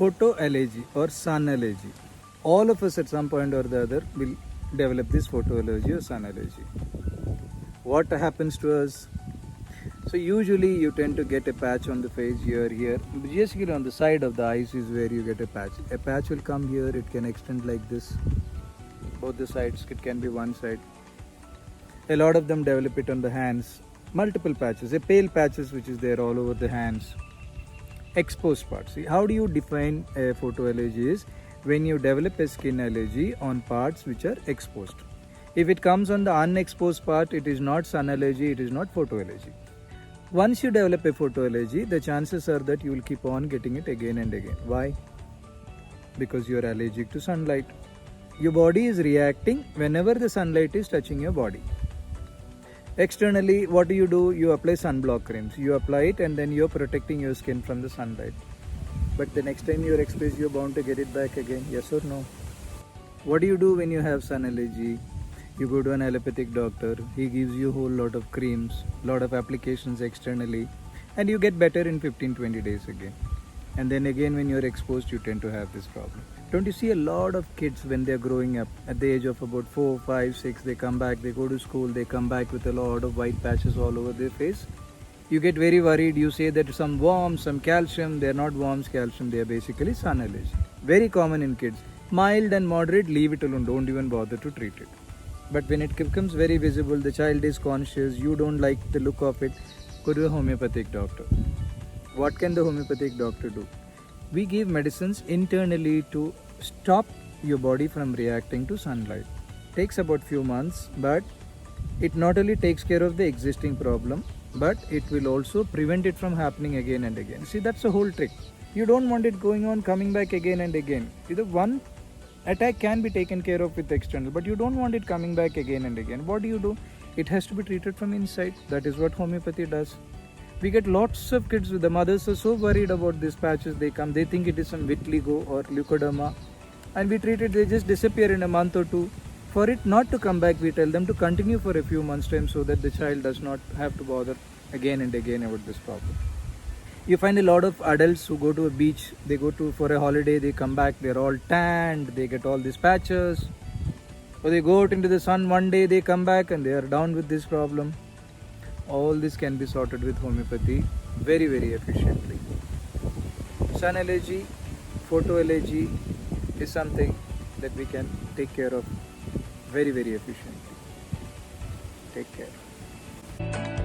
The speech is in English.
photo allergy or sun allergy. All of us at some point or the other will develop this photo allergy or sun allergy. What happens to us? So usually you tend to get a patch on the face here. Basically on the side of the eyes is where you get a patch. A patch will come here, it can extend like this. Both the sides, it can be one side. A lot of them develop it on the hands. Multiple patches, a pale patches which is there all over the hands. Exposed parts. See, how do you define a photo allergy is when you develop a skin allergy on parts which are exposed. If it comes on the unexposed part, it is not sun allergy, it is not photo allergy. Once you develop a photo allergy, the chances are that you will keep on getting it again and again. Why? Because you are allergic to sunlight. Your body is reacting whenever the sunlight is touching your body. Externally, what do? You apply sunblock creams. You apply it and then you are protecting your skin from the sunlight. But the next time you are exposed, you are bound to get it back again. Yes or no? What do you do when you have sun allergy? You go to an allopathic doctor. He gives you a whole lot of creams, lot of applications externally, and you get better in 15-20 days again. And then again when you are exposed, you tend to have this problem. Don't you see a lot of kids when they are growing up at the age of about 4, 5, 6, they come back, they go to school, they come back with a lot of white patches all over their face. You get very worried, you say that some worms, some calcium. They are not worms, calcium, they are basically sun allergy. Very common in kids. Mild and moderate, leave it alone, don't even bother to treat it. But when it becomes very visible, the child is conscious, you don't like the look of it, go to a homeopathic doctor. What can the homeopathic doctor do? We give medicines internally to stop your body from reacting to sunlight. Takes about few months, but it not only takes care of the existing problem, but it will also prevent it from happening again and again. See, that's the whole trick. You don't want it going on, coming back again and again. Either one attack can be taken care of with external, but you don't want it coming back again and again. What do? It has to be treated from inside. That is what homeopathy does. We get lots of kids, the mothers are so worried about these patches, they come, they think it is some vitiligo or leukoderma, and we treat it, they just disappear in a month or two. For it not to come back, we tell them to continue for a few months time so that the child does not have to bother again and again about this problem. You find a lot of adults who go to a beach, they go to for a holiday, they come back, they're all tanned, they get all these patches. Or they go out into the sun one day, they come back and they are down with this problem. All this can be sorted with homeopathy very, very efficiently. Sun allergy, photo allergy is something that we can take care of very, very efficiently. Take care.